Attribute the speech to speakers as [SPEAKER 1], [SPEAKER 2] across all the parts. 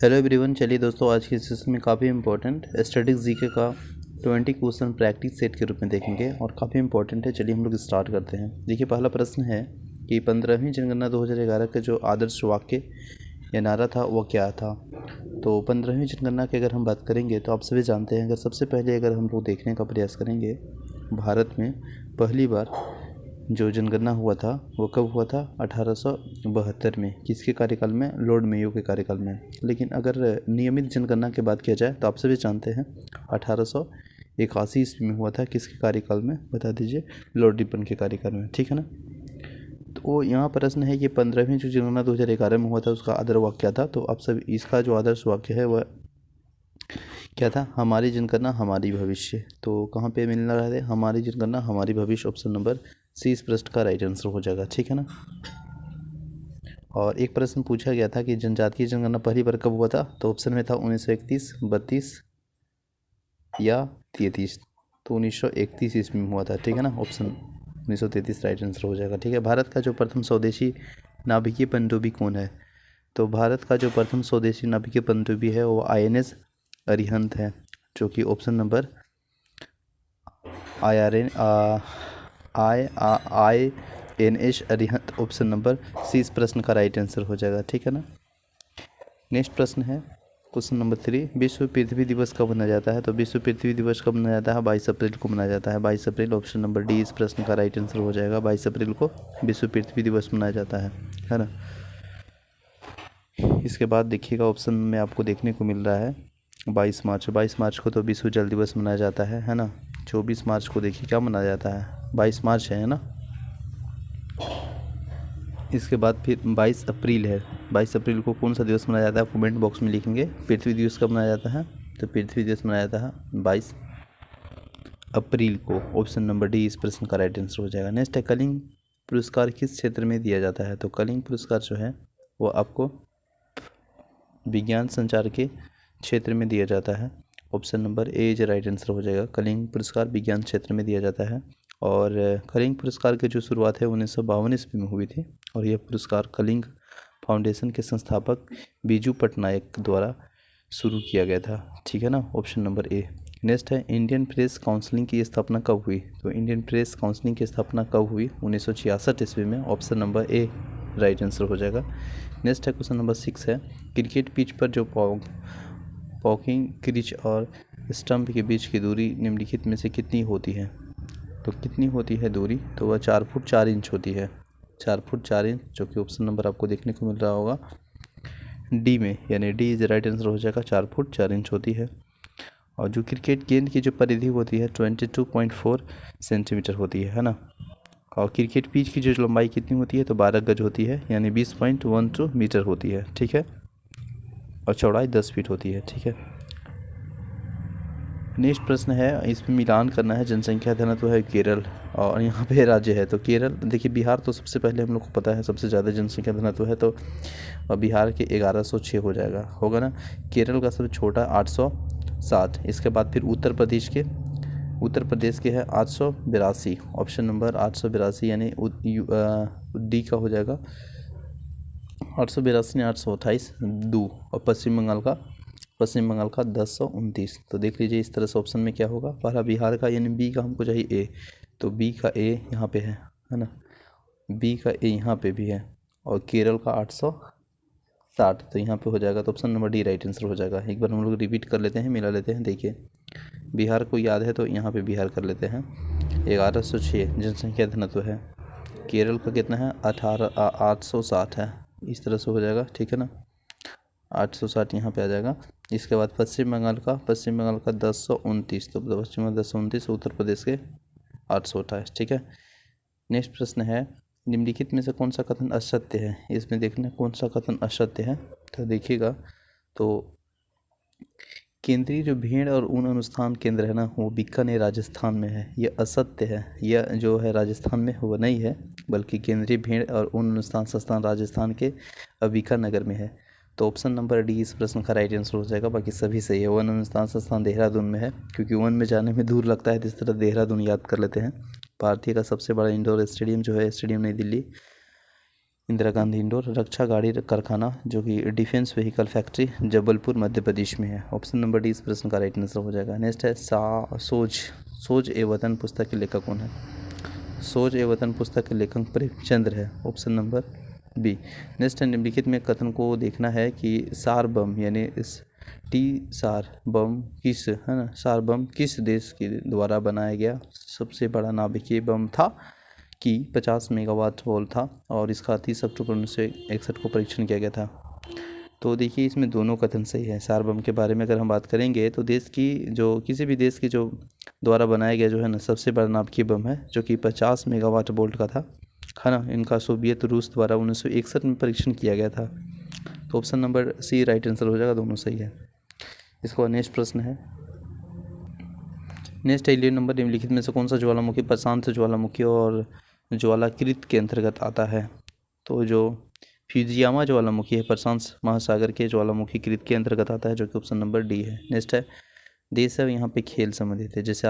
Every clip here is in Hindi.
[SPEAKER 1] Hello everyone. चलिए दोस्तों, आज की सेशन में काफ़ी इंपॉर्टेंट स्टैटिक जीके का 20 क्वेश्चन प्रैक्टिस सेट के रूप में देखेंगे और काफ़ी इंपॉर्टेंट है। चलिए हम लोग स्टार्ट करते हैं। देखिए, पहला प्रश्न है कि 15वीं जनगणना 2011 का जो आदर्श वाक्य या नारा था वो क्या था। तो 15वीं जनगणना की अगर हम बात करेंगे तो आप सभी जानते हैं, अगर सबसे पहले अगर हम लोग देखने का प्रयास करेंगे, भारत में पहली बार जो जनगणना हुआ था वो कब हुआ था? 1872 में। किसके कार्यकाल में? लॉर्ड मेयो के कार्यकाल में। लेकिन अगर नियमित जनगणना की बात किया जाए तो आप सभी जानते हैं 1881 ईस्वी में हुआ था। किसके कार्यकाल में? बता दीजिए। लॉर्ड रिपन के कार्यकाल में, ठीक है ना। तो यहाँ प्रश्न है कि 15वीं जो जनगणना 2011 में हुआ था उसका आदर्श वाक्य क्या था। तो आप सब इसका जो आदर्श वाक्य है वह क्या था? हमारी जनगणना हमारी भविष्य। तो कहाँ पे मिल रहा है? हमारी जनगणना हमारी भविष्य। ऑप्शन नंबर सी इस प्रश्न का राइट आंसर हो जाएगा, ठीक है ना। और एक प्रश्न पूछा गया था कि जनजातीय जनगणना पहली बार कब हुआ था। तो ऑप्शन में था 1931, 32 या 33। तो 1931 ईस्वी में हुआ था, ठीक है ना। ऑप्शन 1933 राइट आंसर हो जाएगा, ठीक है। भारत का जो प्रथम स्वदेशी नाभिकीय पनडुब्बी कौन है? तो भारत का जो प्रथम स्वदेशी नाभिकीय पनडुब्बी है वो INS अरिहंत है, जो कि option number INS Arihant option number C इस प्रश्न का राइट आंसर हो जाएगा, ठीक है ना। नेक्स्ट प्रश्न है क्वेश्चन नंबर 3। विश्व पृथ्वी दिवस कब मनाया जाता है? तो विश्व पृथ्वी दिवस कब मनाया जाता है? 22 अप्रैल को मनाया जाता है। 22 अप्रैल ऑप्शन नंबर डी इस प्रश्न का राइट आंसर हो जाएगा। 22 अप्रैल को विश्व पृथ्वी दिवस मनाया जाता है ना। इसके बाद देखिएगा, ऑप्शन में आपको देखने को मिल रहा है 22 मार्च। 22 मार्च को तो विश्व जल दिवस मनाया जाता है ना। 24 मार्च को देखिए क्या मनाया जाता है? 22 मार्च है ना। इसके बाद फिर 22 अप्रैल है। 22 अप्रैल को कौन सा दिवस मनाया जाता है? कमेंट बॉक्स में लिखेंगे। पृथ्वी दिवस कब मनाया जाता है? तो पृथ्वी दिवस मनाया जाता है 22 अप्रैल को। ऑप्शन नंबर डी इस प्रश्न का राइट आंसर हो जाएगा। नेक्स्ट है कलिंग पुरस्कार किस क्षेत्र में दिया जाता है? तो कलिंग पुरस्कार जो है वो आपको विज्ञान संचार के क्षेत्र में दिया जाता है। Option number A is right answer हो जाएगा। कलिंग पुरस्कार विज्ञान क्षेत्र में दिया जाता है। और कलिंग पुरस्कार की जो शुरुआत है 1952 ईस्वी में हुई थी और यह पुरस्कार कलिंग फाउंडेशन के संस्थापक बीजू पटनायक द्वारा शुरू किया गया था, ठीक है ना। Option number A. नेक्स्ट है इंडियन प्रेस काउंसिलिंग की स्थापना कब हुई? तो इंडियन प्रेस काउंसिलिंग की स्थापना कब हुई? 1966 ईस्वी में। Option number A right answer हो जाएगा। नेक्स्ट है क्वेश्चन नंबर 6 है क्रिकेट पिच पर जो पॉकिंग क्रिच और स्टंप के बीच की दूरी निम्नलिखित में से कितनी होती है? तो कितनी होती है दूरी? तो वह 4 फुट 4 इंच होती है। 4 फुट 4 इंच, जो कि ऑप्शन नंबर आपको देखने को मिल रहा होगा डी में, यानी डी इज राइट आंसर हो जाएगा। 4 फुट 4 इंच होती है। और जो क्रिकेट गेंद की जो परिधि होती है 22.4 सेंटीमीटर होती है ना। और क्रिकेट पिच की जो लंबाई कितनी होती है? तो 12 गज होती है, यानी 20.12 मीटर होती है, ठीक है। और चौड़ाई 10 फीट होती है, ठीक है। नेक्स्ट प्रश्न है, इसमें मिलान करना है। जनसंख्या घनत्व है केरल और यहाँ पे राज्य है। तो केरल, देखिए बिहार तो सबसे पहले हम लोग को पता है सबसे ज़्यादा जनसंख्या घनत्व है, तो बिहार के 1106 हो जाएगा, होगा ना। केरल का सबसे छोटा 807। इसके बाद फिर उत्तर प्रदेश के है 882। ऑप्शन नंबर 882 यानी डी का हो जाएगा। 882 ने 828 2। और पश्चिम बंगाल का 1029। तो देख लीजिए इस तरह से ऑप्शन में क्या होगा। पहला बिहार का यानी बी का हमको चाहिए ए, तो बी का ए यहाँ पे है ना। बी का ए यहाँ पे भी है। और केरल का 860, तो यहाँ पे हो जाएगा। तो option number D right answer हो जाएगा। एक बार हम लोग रिपीट कर लेते हैं, मिला लेते हैं। देखिए बिहार को याद है तो यहाँ पे बिहार कर लेते हैं। 1106 जनसंख्या घनत्व है। केरल का कितना है? 860 है। इस तरह से हो जाएगा, ठीक है ना। 860 यहाँ पे आ जाएगा। इसके बाद पश्चिम बंगाल का 1029। तो पश्चिम बंगाल 1029, उत्तर प्रदेश के 828, ठीक है। नेक्स्ट प्रश्न है निम्नलिखित में से कौन सा कथन असत्य है? इसमें देखना कौन सा कथन असत्य है। तो देखिएगा, तो केंद्रीय जो भेड़ और ऊन अनुसंधान केंद्र है ना वो बीकानेर राजस्थान में है, ये असत्य है। यह जो है राजस्थान में वो नहीं है, बल्कि केंद्रीय भेड़ और ऊन अनुसंधान संस्थान राजस्थान के बीकानेर में है। तो ऑप्शन नंबर डी इस प्रश्न का राइट आंसर हो जाएगा। बाकी सभी सही है। वन अनुसंधान संस्थान देहरादून में है, क्योंकि वन में जाने में दूर लगता है, तो इस तरह देहरादून याद कर लेते हैं। भारतीय का सबसे बड़ा इंडोर स्टेडियम जो है स्टेडियम नई दिल्ली इंदिरा गांधी इंडोर रक्षा गाड़ी कारखाना जो कि defence vehicle factory Jabalpur Madhya Pradesh में है। ऑप्शन नंबर डी इस प्रश्न का राइट आंसर हो जाएगा। नेक्स्ट है सोज ए वतन पुस्तक के लेखक कौन है? सोज ए वतन पुस्तक के लेखक प्रेमचंद्र है। Option number B. नेक्स्ट है निम्नलिखित में कथन को देखना है कि सार बम यानी इस सार बम किस है ना सार बम किस देश के द्वारा बनाया गया सबसे बड़ा नाभिकीय बम था कि 50 मेगावाट वोल्ट था और इसका 30 अक्टूबर 1961 को परीक्षण किया गया था। तो देखिए इसमें दोनों कथन सही है। सार बम के बारे में अगर हम बात करेंगे तो देश की जो किसी भी देश की जो द्वारा बनाया गया जो है ना सबसे बड़ा नाभिकीय बम है जो कि 50 मेगावाट वोल्ट का था है ना। इनका सोवियत रूस द्वारा 1961 में परीक्षण किया गया था। तो option number C right answer हो जाएगा, दोनों सही है। इसका नेक्स्ट प्रश्न है। नेक्स्ट है 11 नंबर, निम्नलिखित में से कौन सा ज्वालामुखी प्रशांत ज्वालामुखी और ज्वालाकृत के अंतर्गत आता है? तो जो फ्यूजियामा ज्वालामुखी है प्रशांत महासागर के ज्वालामुखी कृत के अंतर्गत आता है जो कि ऑप्शन नंबर डी है। नेक्स्ट है देश है यहाँ पे खेल संबंधित है। जैसे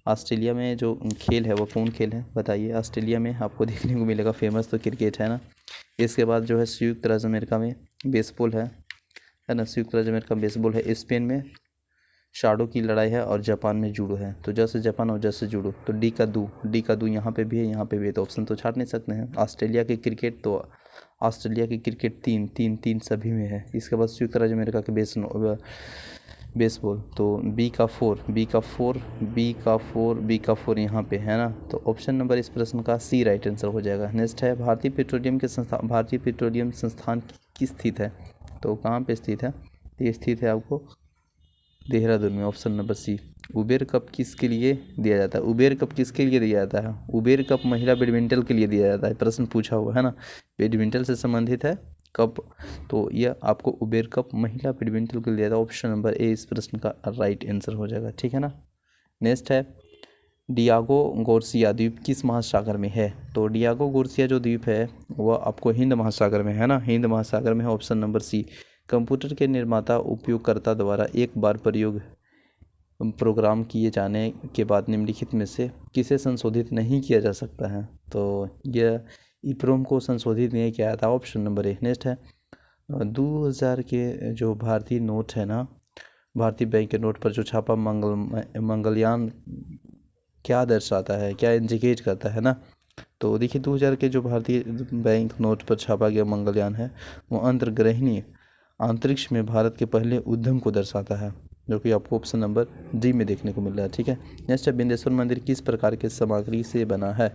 [SPEAKER 1] ऑस्ट्रेलिया में जो खेल है वो कौन खेल है बताइए? ऑस्ट्रेलिया में आपको देखने को मिलेगा फेमस तो क्रिकेट है ना। इसके बाद जो है संयुक्त राज्य अमेरिका में बेसबॉल है ना। संयुक्त राज्य अमेरिका में बेसबॉल है। स्पेन में शाडो की लड़ाई है और जापान में जूडो है। तो जैसे जापान और जैसे जूडो तो डी का दू यहाँ पे भी है यहाँ पे भी है। तो ऑप्शन तो छाट नहीं सकते हैं। ऑस्ट्रेलिया की क्रिकेट तीन सभी में है। इसके बाद संयुक्त राज्य अमेरिका के बेसबॉल तो बी का फोर यहाँ पे है ना। तो ऑप्शन नंबर इस प्रश्न का सी राइट आंसर हो जाएगा। नेक्स्ट है भारतीय पेट्रोलियम संस्थान किस स्थित है? तो कहाँ पे स्थित है? ये स्थित है आपको देहरादून में। Option number C. Uber Cup किसके लिए दिया जाता है? उबेर कप किसके लिए दिया जाता है? उबेर कप महिला बैडमिंटन के लिए दिया जाता है। प्रश्न पूछा हुआ है ना, बैडमिंटन से संबंधित है कप। तो यह आपको उबेर कप महिला बैडमिंटन के लिए दिया था। ऑप्शन नंबर ए इस प्रश्न का राइट आंसर हो जाएगा, ठीक है ना। नेक्स्ट है डियागो गोर्सिया द्वीप किस महासागर में है? तो डियागो गोर्सिया जो द्वीप है वह आपको हिंद महासागर में है ना, हिंद महासागर में है। ऑप्शन नंबर सी। कंप्यूटर के निर्माता उपयोगकर्ता द्वारा एक बार प्रोग्राम किए जाने के बाद निम्नलिखित में से किसे संशोधित नहीं किया जा सकता है? तो यह ईप्रोम को संशोधित नहीं किया था। Option number A. नेक्स्ट है 2000 के जो भारतीय नोट है ना, भारतीय बैंक के नोट पर जो छापा मंगलयान क्या दर्शाता है, क्या इंडिकेट करता है ना? तो देखिए 2000 के जो भारतीय बैंक नोट पर छापा गया मंगलयान है वो अंतर्ग्रहणीय अंतरिक्ष में भारत के पहले उद्यम को दर्शाता है जो कि आपको ऑप्शन नंबर डी में देखने को मिल रहा है, ठीक है। नेक्स्ट है बिंदेश्वर मंदिर किस प्रकार के सामग्री से बना है?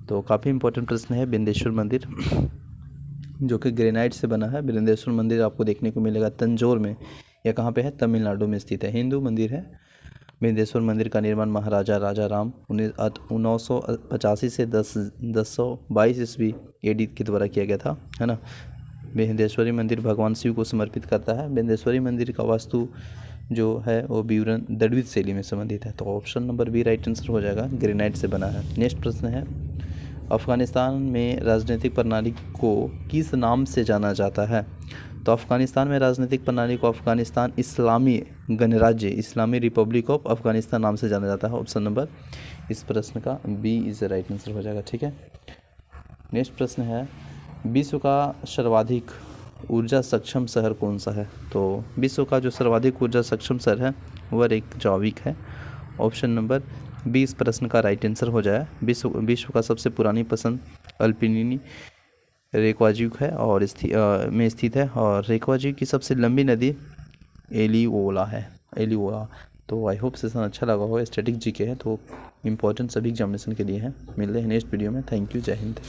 [SPEAKER 1] तो काफ़ी इंपॉर्टेंट प्रश्न है। बिंदेश्वर मंदिर जो कि ग्रेनाइट से बना है। बिंदेश्वर मंदिर आपको देखने को मिलेगा तंजौर में, या कहाँ पे है? तमिलनाडु में स्थित है। हिंदू मंदिर है। बिंदेश्वर मंदिर का निर्माण महाराजा राजा राम 985 से 1022 ईस्वी AD के द्वारा किया गया था, है ना। बिंदेश्वरी मंदिर भगवान शिव को समर्पित करता है। बिंदेश्वरी मंदिर का वास्तु जो है वो विवरण द्रविड़ शैली में संबंधित है। तो option number B right answer हो जाएगा, ग्रेनाइट से बना है। नेक्स्ट प्रश्न है अफगानिस्तान में राजनीतिक प्रणाली को किस नाम से जाना जाता है? तो अफगानिस्तान में राजनीतिक प्रणाली को अफगानिस्तान इस्लामी गणराज्य इस्लामी रिपब्लिक ऑफ अफगानिस्तान नाम से जाना जाता है। ऑप्शन नंबर इस प्रश्न का बी इज राइट आंसर हो जाएगा, ठीक है। नेक्स्ट प्रश्न है विश्व का सर्वाधिक ऊर्जा सक्षम शहर कौन सा है? तो विश्व का जो सर्वाधिक ऊर्जा सक्षम शहर है वह रेकजाविक है। ऑप्शन नंबर बी इस प्रश्न का राइट आंसर हो जाए। विश्व का सबसे पुरानी पसंद अल्पिनिनी रेकजाविक है और में स्थित है। और रेकजाविक की सबसे लंबी नदी एलिओला है, एलिओला। तो आई होप सेशन अच्छा लगा होगा। स्टैटिक जीके है तो इम्पोर्टेंट सभी एग्जामिनेशन के लिए है। मिलते हैं नेक्स्ट वीडियो में। थैंक यू, जय हिंद।